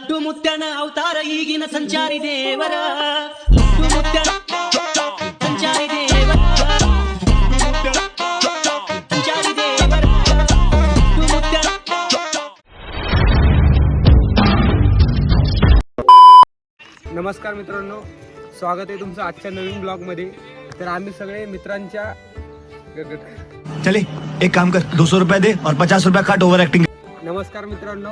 ಲಡ್ಡು ಮುತ್ಯನ ಅವತಾರ ಈಗಿನ ಸಂಚಾರಿ ದೇವರ ಲಡ್ಡು ಮುತ್ಯನ ಸಂಚಾರಿ ದೇವರ ಸಂಚಾರಿ ದೇವರ ಲಡ್ಡು ಮುತ್ಯನ. नमस्कार मित्रांनो, स्वागत आहे तुमचं आजच्या नवीन ब्लॉगमध्ये. तर आम्ही सगळे मित्रांच्या चले एक काम कर 200 रुपये दे और 50 रुपये काट ओव्हर ऍक्टिंग. नमस्कार मित्रांनो,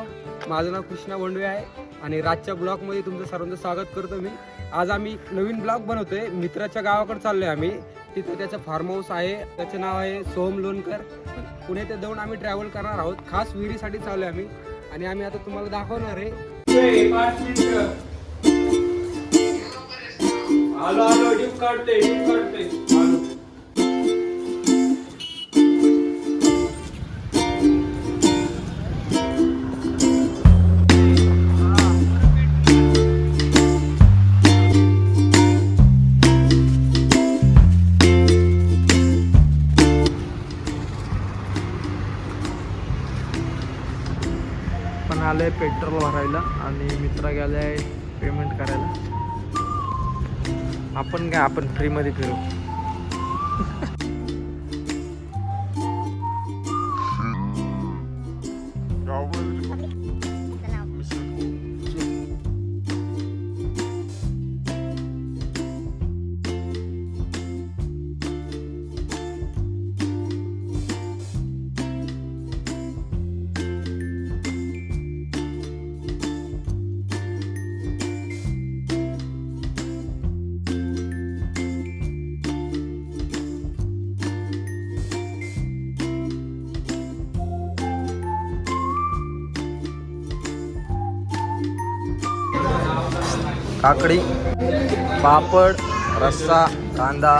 माझं नाव कृष्णा बोंडवे आहे आणि राजच्या ब्लॉगमध्ये तुमचं सर्वांचं स्वागत करतो मी. आज आम्ही नवीन ब्लॉग बनवतोय. मित्राच्या गावाकडे चाललोय आम्ही. तिथं त्याचं फार्म हाऊस आहे, त्याचं नाव आहे सोहम लोणकर. पुणे ते जाऊन आम्ही ट्रॅव्हल करणार आहोत. खास विहिरीसाठी चाललोय आम्ही आणि आम्ही आता तुम्हाला दाखवणार आहे. आलो आलो डिप काढते आलो. पण आलंय पेट्रोल भरायला आणि मित्र गेलाय पेमेंट करायला. आपण काय, आपण फ्रीमध्ये फिरू. काकडी, पापड, रस्सा, कांदा,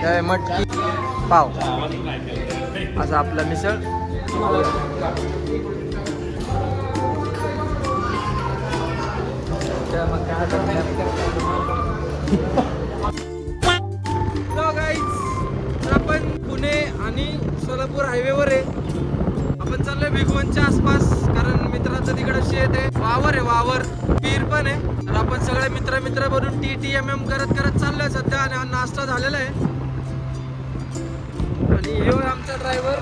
काय मटकी, पाव असं आपलं मिसळ. आपण पुणे आणि सोलापूर हायवेवर आहे. आपण चाललोय भिगवणच्या आसपास, कारण मित्राचं तिकडे शेत आहे, वावर आहे, वावर पीर पण आहे. तर आपण सगळे मित्र बनून TTMM करत चाललोय सध्या. आणि हा नाश्ता झालेला आहे आणि हे आमचा ड्रायव्हर.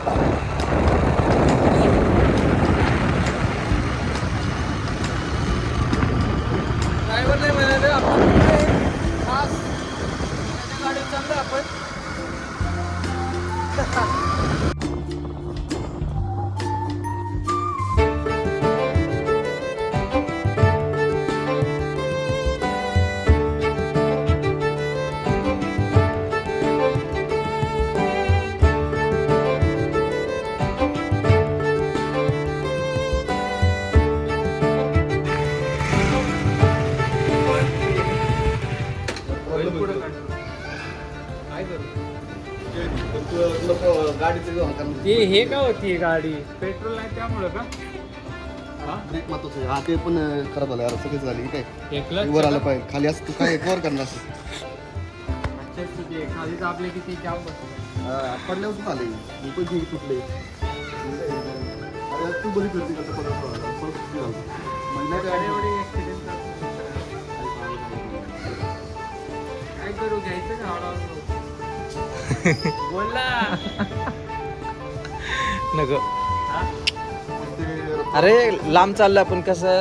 नाही म्हणाले आपण खास त्याच्या गाडीत चाललो आपण. हे का होती गाडी पेट्रोल नाही त्यामुळं का? ब्रेक महत्वाचं आहे. हा ते पण खराब झालं यार, सगळीच झाली काय वर आलं पाहिजे. खाली असं तू काय कवर करणार खाली आपले किती जाम पडल्यावर तू आले मी पण घे तुटले. तू बरी करते कसं काय करू, घ्यायचं का हळूहळू बोलला नको. अरे लांब चाललं आपण, कसं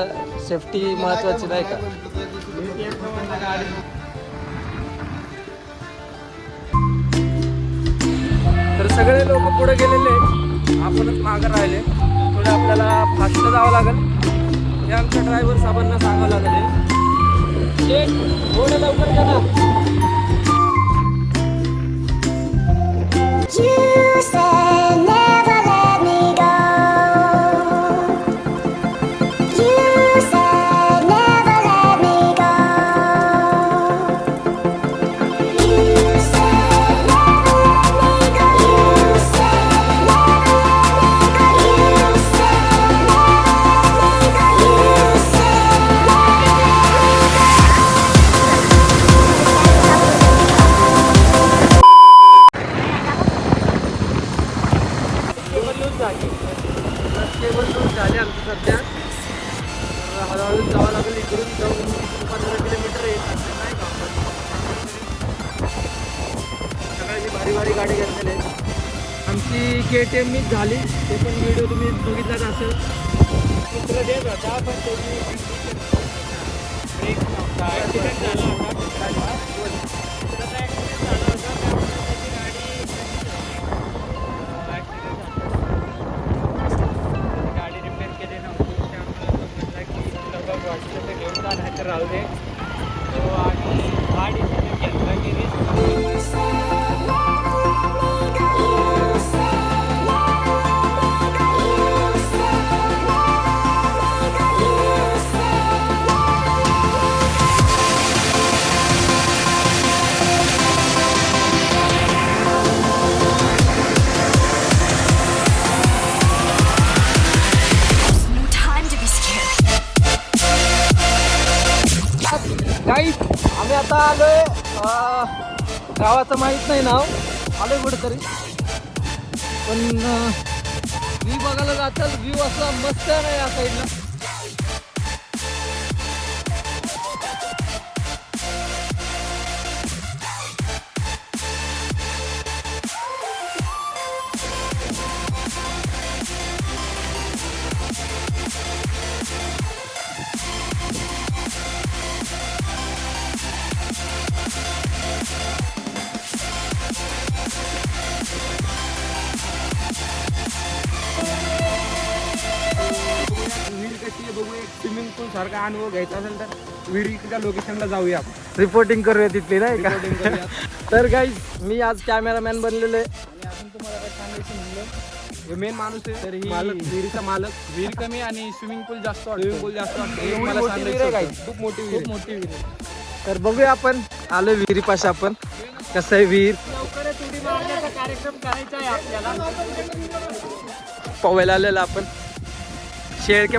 सेफ्टी महत्वाची नाही का? तर सगळे लोक पुढे गेलेले, आपणच मागं राहिले. थोडं आपल्याला फास्ट जावं लागेल. हे आमच्या ड्रायव्हर साहेबांना सांगावं लागेल. थोडं लवकर करा. You said never let me go. You said never let me go. You said never let me go. You said never let me go. You said never let me go. You said never let me go. अजून जावं लागेल इकडून जाऊन 15 kilometre येत नाही का सकाळची भारी भारी गाडी घेतलेली आहे. आमची KTM मीच झाली, ते पण व्हिडिओ तुम्ही बघितलाच असेल. मित्र देत होता पण त्याची ब्रेक नव्हता, ॲक्सिडेंट झाला होता. मित्राचा ॲक्सिडेंट झाला होता, त्यामुळे त्याची गाडी गाडी रिपेअर केली नव्हती. त्यामुळे तो म्हटला की तुला बघ वाटलं तर घेऊन जा, नाही तर राहू दे. तो आम्ही गाडी घेतला की risk No time to be scared. गाईस आम्ही आता आलोय गावाचं माहीत नाही नाव, आलोय कुठेतरी पण व्ह्यू बघायला जातात. व्ह्यू असा मस्त नाही या साईडला. विहीर कशी आहे बघू, एक स्विमिंग पूल सारखा अनुभव घ्यायचा असेल तर विहिरीच्या लोकेशनला जाऊया आपण. रिपोर्टिंग करूया तिथली नाही का. Recording करूया. तर गाईज मी आज कॅमेरामॅन बनलेलो आहे आणि अजून तुम्हाला काय सांगायचं म्हणलं हे मेन माणूस आहे तर ही- मालक, विहिरीचा मालक. विहीर कमी आणि स्विमिंग पूल जास्त स्विमिंग पूल जास्त वाटतं. एवढी मला मोठी सांगायचं विहीर आहे होतं. काय? खूप मोठी विहीर खूप आहे. मोठी विहीर आहे. तर बघूया आपण आलो विहिरीपाशी. आपण कसं आहे विहीर लवकरच उडी मारण्याचा कार्यक्रम करायचा आहे आपल्याला. पोहायला आलेलो आपण शेळके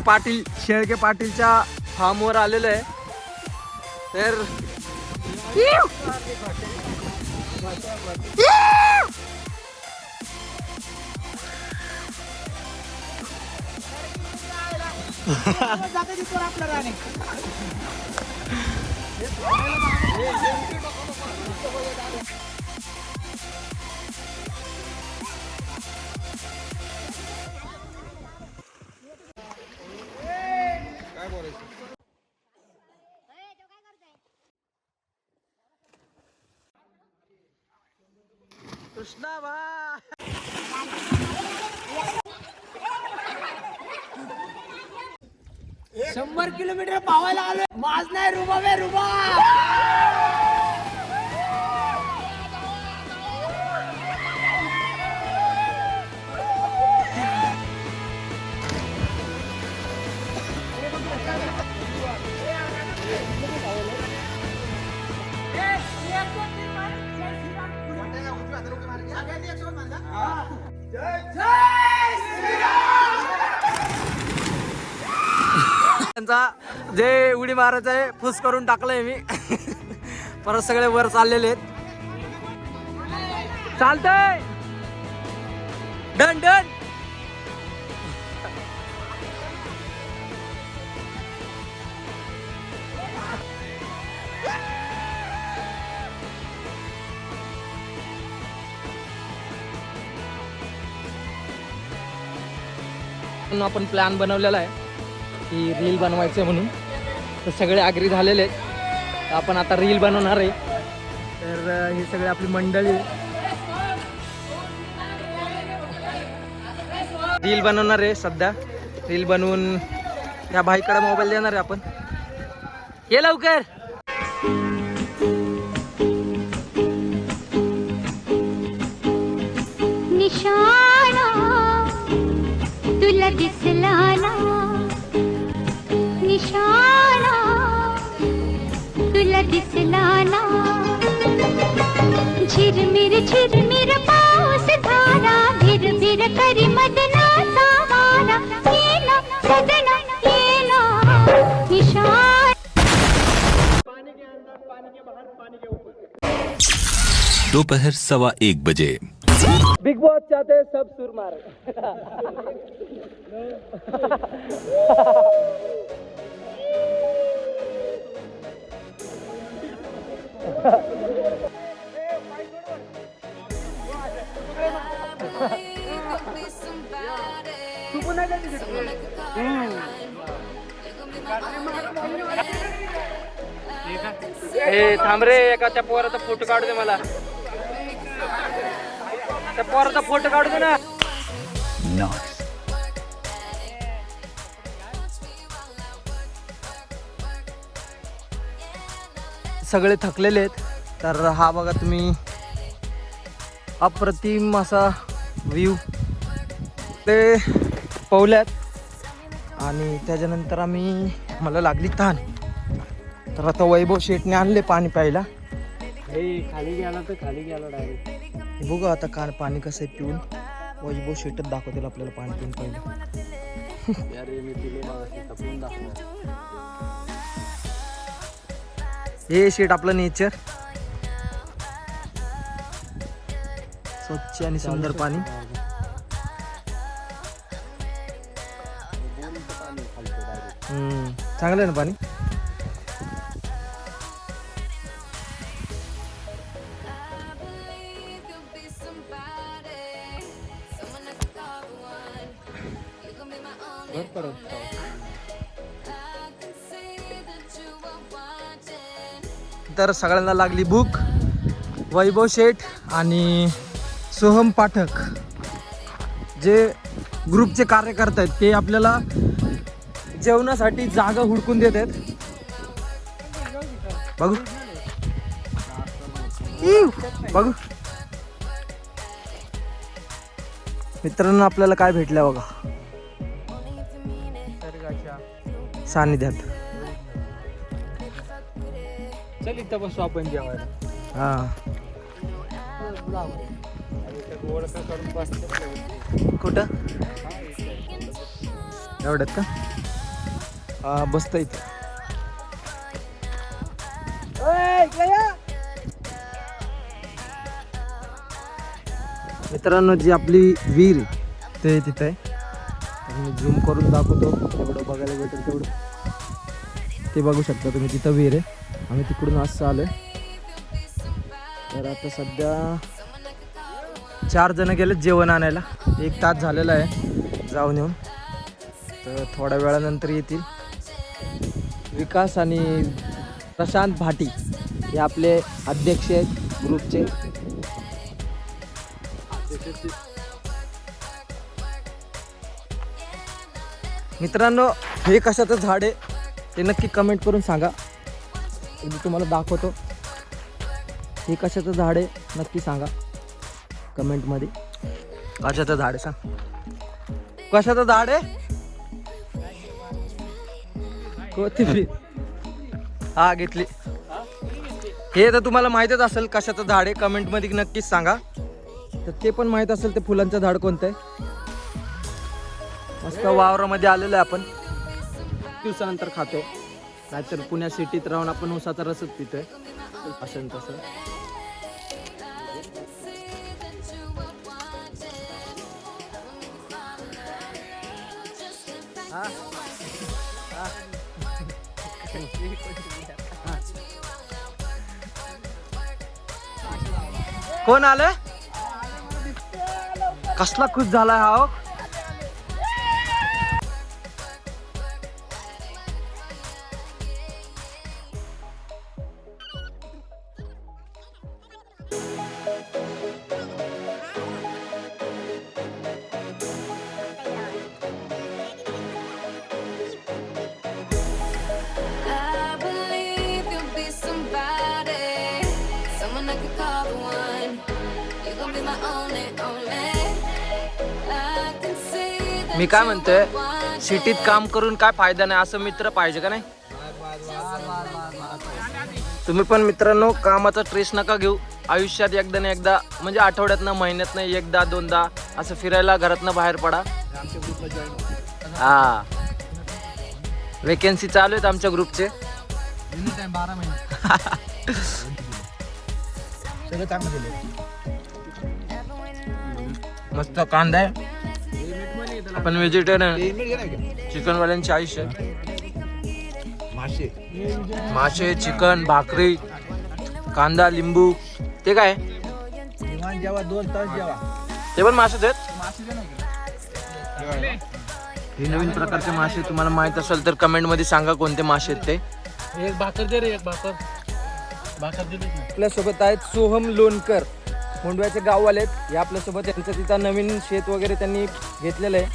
पाटीलच्या फार्मवर आलेलो आहे. तर काय बोलायचं? कृष्णा बा शंभर किलोमीटर पावायला आलोय. माझ नाही रुबा बे रुबा. त्यांचा जे उडी मारायचं आहे फुस करून टाकलंय मी. परत सगळे वर चाललेले आहेत. चालतंय डन डन. आपण प्लॅन बनवलेला आहे की रील बनवायचं म्हणून. तर सगळे आग्री झालेले आहेत. तर आपण आता रील बनवणार आहे. तर ही सगळी आपली मंडळी रील बनवणार आहे. सध्या रील बनवून या भाईकडे मोबाईल देणार आहे आपण. ये लवकर. निशाणा तुला दिसला ना, निशाणा तुला दिसला ना. झिरमिर पाऊस धारा, भिरभिर करी मदनाचा वारा. ये ना सजना ये ना निशाणा. दोपहर 1:15 बजे। बिग बॉस चाहते हैं सब सुर मारे. हे थांब रे, एका त्या पोराचा फोटो काढू दे मला. त्या पोराचा फोटो काढू दे ना. सगळे थकलेले आहेत. तर हा बघा तुम्ही अप्रतिम असा व्ह्यू ते पावल्यात. आणि त्याच्यानंतर मला लागली तहान. तर आता वैभव शेटने आणले पाणी प्यायला. खाली गेला तर खाली गेला डायरेक्ट. हे बघू आता पाणी कसं आहे पिऊन. वैभव शेटच दाखवतील आपल्याला पाणी पिऊन पहिलं. हे शेट आपलं नेचर, स्वच्छ आणि सुंदर पाणी. चांगलं आहे ना पाणी. तर सगळ्यांना लागली भूक. वैभव शेठ आणि सोहम पाठक जे ग्रुपचे कार्यकर्ते आहेत ते आपल्याला जेवणासाठी जागा हुडकून देत आहेत. बघू बघू मित्रांनो आपल्याला काय भेटलं बघा सानिध्यात. चल इथं बसू आपण जेवायला. हा कुठं एवढ्यात का? हा बसता इथं. मित्रांनो जी आपली विहीर आहे ते तिथं आहे. तर मी झूम करून दाखवतो तेवढं बघायला भेटेल तेवढं. ते बघू शकता तुम्ही तिथं विहीर आहे. आम्ही तिकडून असं आलोय. तर आता सध्या 4 जण गेलेत जेवण आणायला. 1 तास झालेला आहे जाऊन येऊन. तर थोड्या वेळानंतर येतील. विकास आणि प्रशांत भाटी हे आपले अध्यक्ष आहेत ग्रुपचे. मित्रांनो हे कशाचं झाड आहे ते नक्की कमेंट करून सांगा. मी तुम्हाला दाखवतो हे कशाचं झाड आहे नक्की सांगा कमेंटमध्ये. कशाचं झाड आहे सांग. कशाचं झाड आहे? कोथिंबीर. हा घेतली. हे तर तुम्हाला माहीतच असेल कशाचं झाड आहे. कमेंटमध्ये नक्कीच सांगा. तर ते पण माहीत असेल ते फुलांचं झाड कोणतं आहे. मस्त वावरामध्ये आलेलं आहे आपण. दिवसानंतर खातो. नाहीतर पुण्या सिटीत राहून आपण उसाचा रसच पितोय असं तसं. कोण आलं? कसला खुश झालाय हा. I believe you'll be somebody, someone I could call the one. You're gonna be my only, only. I can see that मी काय you म्हणतोय are watching. सिटीत काम करून काय फायदा नाही असं मित्र पाहिजे का नाही. तुम्ही पण मित्रांनो कामाचा स्ट्रेस नका घेऊ. आयुष्यात एकदा ना एकदा म्हणजे आठवड्यातनं महिन्यातनं एकदा दोनदा असं फिरायला घरातनं बाहेर पडा. हा वेकेन्सी चालू आहेत आमच्या ग्रुपचे. 12 महिने सगळं चांगलं दिलं. मस्त कांदा आहे. आपण व्हेजिटेरियन. चिकनवाल्यांचे आयुष्य मासे मासे चिकन भाकरी कांदा लिंबू ते काय जेव्हा 2 तास जेव्हा ते पण मासेच आहेत. हे नवीन प्रकारचे मासे तुम्हाला माहित असेल तर कमेंट मध्ये सांगा कोणते मासे आहेत ते. एक भाकर दे रे, एक भाकर दे ना. आपल्यासोबत आहेत सोहम लोणकर, मुंडव्याचे गाववाले आहेत. हे आपल्यासोबत त्यांचं तिथं नवीन शेत वगैरे त्यांनी घेतलेलं आहे.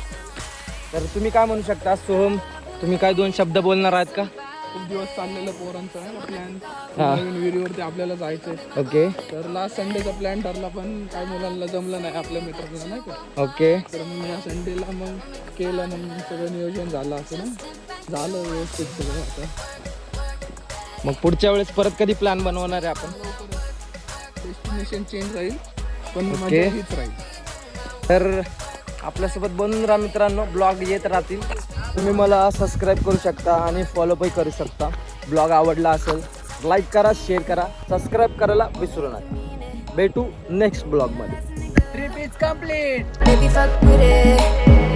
तर तुम्ही काय म्हणू शकता सोहम, तुम्ही काय 2 शब्द बोलणार आहात का? खूप दिवस चाललेलं पोरांचा प्लॅन, हा. नवीन विहिरीवरती आपल्याला जायचंय. ओके तर लास्ट संडेचा प्लॅन ठरला पण काय मुलांना जमलं नाही आपल्या मित्रांना नाही का. ओके तर मग या संडेला मग केलं, मग सगळं नियोजन झालं असं ना, झालं व्यवस्थित सगळं. आता मग पुढच्या वेळेस परत कधी प्लॅन बनवणार आहे आपण? डेस्टिनेशन चेंज राहील पण ओके. मजा हीच राहील. तर आपल्यासोबत बनून राहा मित्रांनो, ब्लॉग येत राहतील. तुम्ही मला सबस्क्राईब करू शकता आणि फॉलो पण करू शकता. ब्लॉग आवडला असेल लाईक करा, शेअर करा, सबस्क्राईब करायला विसरू नका. भेटू नेक्स्ट ब्लॉगमध्ये. Trip is complete. Baby, fuck with it.